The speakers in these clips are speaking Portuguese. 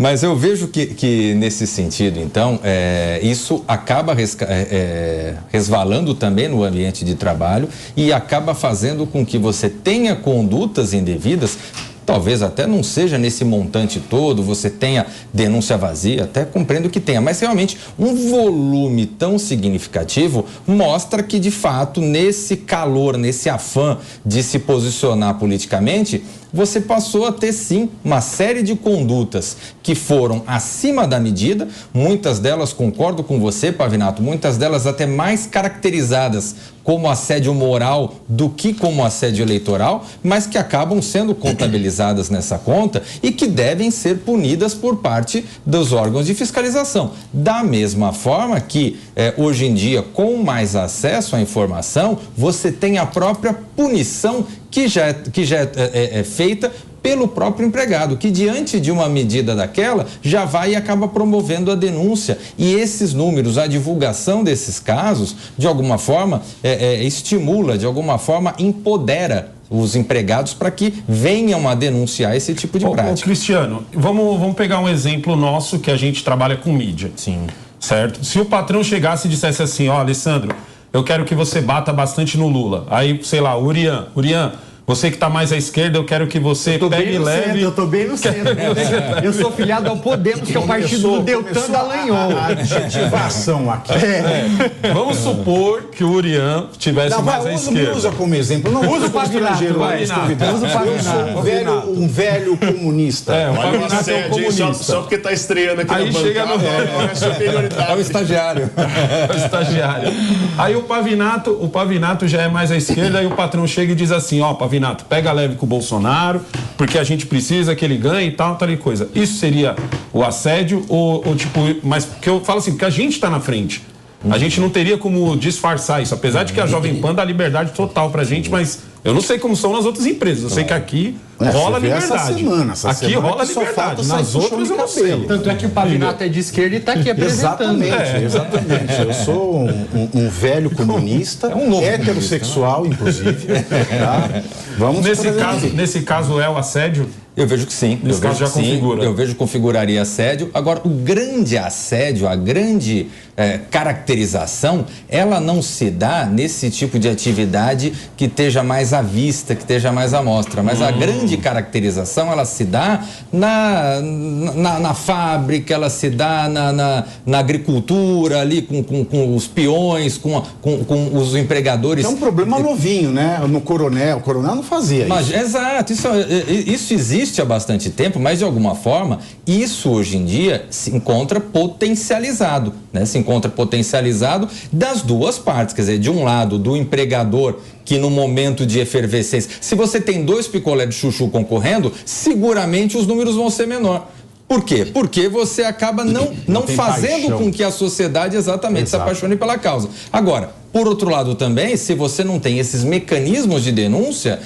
Mas eu vejo que nesse sentido, então, isso acaba resvalando também no ambiente de trabalho e acaba fazendo com que você tenha condutas indevidas. Talvez até não seja nesse montante todo, você tenha denúncia vazia, até compreendo que tenha, mas realmente um volume tão significativo mostra que, de fato, nesse calor, nesse afã de se posicionar politicamente, você passou a ter, sim, uma série de condutas que foram acima da medida, muitas delas, concordo com você, Pavinato, muitas delas até mais caracterizadas como assédio moral do que como assédio eleitoral, mas que acabam sendo contabilizadas nessa conta e que devem ser punidas por parte dos órgãos de fiscalização. Da mesma forma que, hoje em dia, com mais acesso à informação, você tem a própria punição que já é feita pelo próprio empregado, que diante de uma medida daquela já vai e acaba promovendo a denúncia. E esses números, a divulgação desses casos, de alguma forma, estimula, de alguma forma, empodera os empregados para que venham a denunciar esse tipo de prática. Cristiano, vamos pegar um exemplo nosso que a gente trabalha com mídia. Sim. Certo? Se o patrão chegasse e dissesse assim, Alessandro, eu quero que você bata bastante no Lula. Aí, sei lá, Urian, você que está mais à esquerda, eu quero que você pegue e leve... Eu tô bem no centro. Eu sou filiado ao Podemos, que é o partido do Deltan Dallagnol. A adjetivação aqui. Vamos supor que o Urian tivesse mais à esquerda. Usa como exemplo. Não usa o Pavinato, vai. Eu sou um velho comunista. Olha o assédio, só porque está estreando aqui aí na chega bancada. É o estagiário. É o estagiário. Aí o Pavinato já é mais à esquerda, aí o patrão chega e diz assim, Pavinato, pega leve com o Bolsonaro, porque a gente precisa que ele ganhe e tal coisa. Isso seria o assédio ou tipo, mas porque eu falo assim, porque a gente está na frente. A gente não teria como disfarçar isso, apesar de que a Jovem Pan dá liberdade total pra gente, mas eu não sei como são nas outras empresas. Eu sei que aqui rola liberdade. Aqui rola liberdade. Nas outras eu não sei. Tanto é que o Pavinato é de esquerda e está aqui apresentando. Exatamente. Eu sou um velho comunista, heterossexual, inclusive. Tá? Vamos nesse caso é o assédio? Eu vejo que sim. Nesse caso já configura. Eu vejo que configuraria assédio. Agora, o grande assédio, a grande caracterização, ela não se dá nesse tipo de atividade que esteja mais à vista, que esteja mais à mostra. Mas a grande caracterização, ela se dá na fábrica, ela se dá na agricultura, ali com os peões, com os empregadores. É um problema novinho, né? No coronel. O coronel não fazia isso. Exato. Isso existe há bastante tempo, mas de alguma forma isso hoje em dia se encontra potencializado, né? Se encontra potencializado das duas partes, quer dizer, de um lado do empregador que no momento de efervescência, se você tem 2 picolé de chuchu concorrendo, seguramente os números vão ser menor. Por quê? Porque você acaba não fazendo paixão com que a sociedade exatamente se apaixone pela causa. Agora, por outro lado também, se você não tem esses mecanismos de denúncia,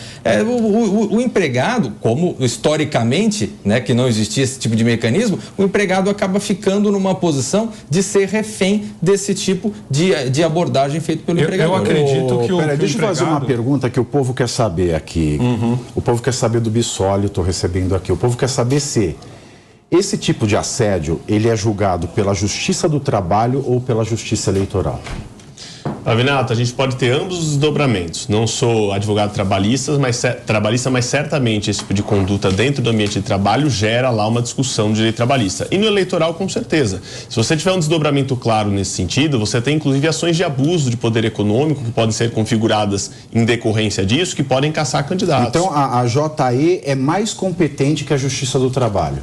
o empregado, como historicamente, né, que não existia esse tipo de mecanismo, o empregado acaba ficando numa posição de ser refém desse tipo de abordagem feita pelo empregador. Eu acredito que deixa eu fazer uma pergunta que o povo quer saber aqui. O povo quer saber do Bissoli, eu estou recebendo aqui. O povo quer saber se esse tipo de assédio, ele é julgado pela Justiça do Trabalho ou pela Justiça Eleitoral? Pavinato, a gente pode ter ambos os desdobramentos. Não sou advogado trabalhista, mas certamente esse tipo de conduta dentro do ambiente de trabalho gera lá uma discussão de direito trabalhista. E no eleitoral, com certeza. Se você tiver um desdobramento claro nesse sentido, você tem inclusive ações de abuso de poder econômico que podem ser configuradas em decorrência disso, que podem caçar candidatos. Então a JE é mais competente que a Justiça do Trabalho?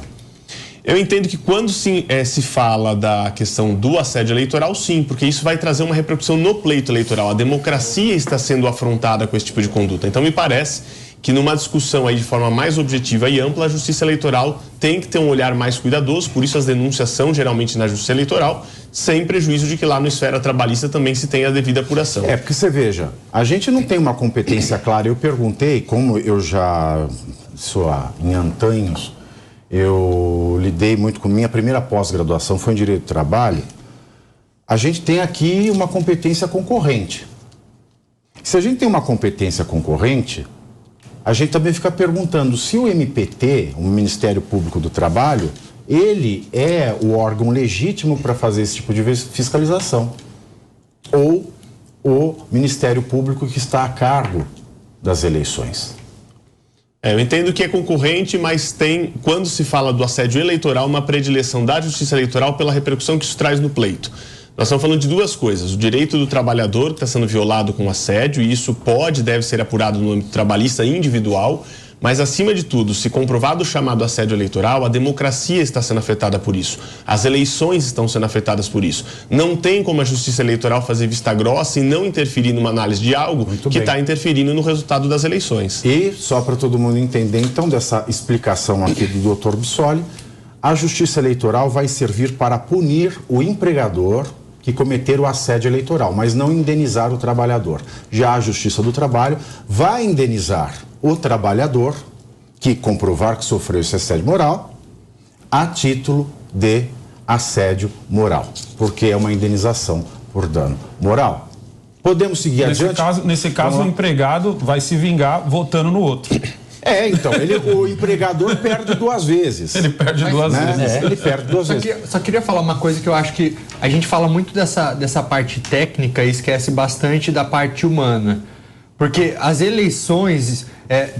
Eu entendo que quando se fala da questão do assédio eleitoral, sim, porque isso vai trazer uma repercussão no pleito eleitoral. A democracia está sendo afrontada com esse tipo de conduta. Então, me parece que numa discussão aí de forma mais objetiva e ampla, a Justiça Eleitoral tem que ter um olhar mais cuidadoso, por isso as denúncias são geralmente na Justiça Eleitoral, sem prejuízo de que lá no esfera trabalhista também se tenha a devida apuração. Porque você veja, a gente não tem uma competência clara. Eu perguntei, como eu já sou em antanhos, eu lidei muito com minha primeira pós-graduação, foi em Direito do Trabalho. A gente tem aqui uma competência concorrente. Se a gente tem uma competência concorrente, a gente também fica perguntando se o MPT, o Ministério Público do Trabalho, ele é o órgão legítimo para fazer esse tipo de fiscalização. Ou o Ministério Público que está a cargo das eleições. Eu entendo que é concorrente, mas tem, quando se fala do assédio eleitoral, uma predileção da Justiça Eleitoral pela repercussão que isso traz no pleito. Nós estamos falando de duas coisas: o direito do trabalhador que está sendo violado com assédio, e isso pode e deve ser apurado no âmbito trabalhista individual, mas acima de tudo, se comprovado o chamado assédio eleitoral, a democracia está sendo afetada por isso, as eleições estão sendo afetadas por isso. Não tem como a Justiça Eleitoral fazer vista grossa e não interferir numa análise de algo que está interferindo no resultado das eleições. E, só para todo mundo entender, então, dessa explicação aqui do Dr. Bissoli, a Justiça Eleitoral vai servir para punir o empregador que cometer o assédio eleitoral, mas não indenizar o trabalhador. Já a Justiça do Trabalho vai indenizar o trabalhador que comprovar que sofreu esse assédio moral a título de assédio moral, porque é uma indenização por dano moral. Podemos seguir adiante? Nesse caso, o empregado vai se vingar votando no outro. Então, o empregador perde duas vezes. Ele perde duas vezes. Ele perde duas vezes. Só queria falar uma coisa que eu acho que a gente fala muito dessa parte técnica e esquece bastante da parte humana. Porque as eleições,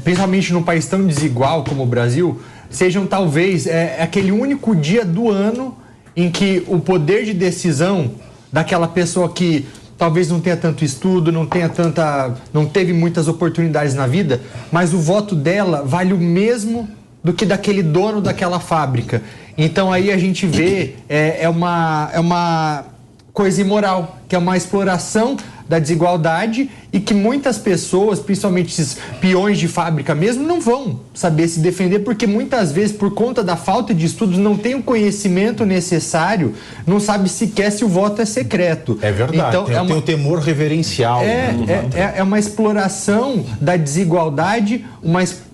principalmente num país tão desigual como o Brasil, sejam talvez aquele único dia do ano em que o poder de decisão daquela pessoa que talvez não tenha tanto estudo, não teve muitas oportunidades na vida, mas o voto dela vale o mesmo do que daquele dono daquela fábrica. Então aí a gente vê é uma coisa imoral, que é uma exploração da desigualdade e que muitas pessoas, principalmente esses peões de fábrica mesmo, não vão saber se defender, porque muitas vezes, por conta da falta de estudos, não tem o conhecimento necessário, não sabe sequer se o voto é secreto. É verdade, então, tem o temor reverencial. É uma exploração da desigualdade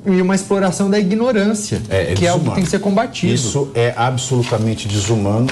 e uma exploração da ignorância, que é algo que tem que ser combatido. Isso é absolutamente desumano.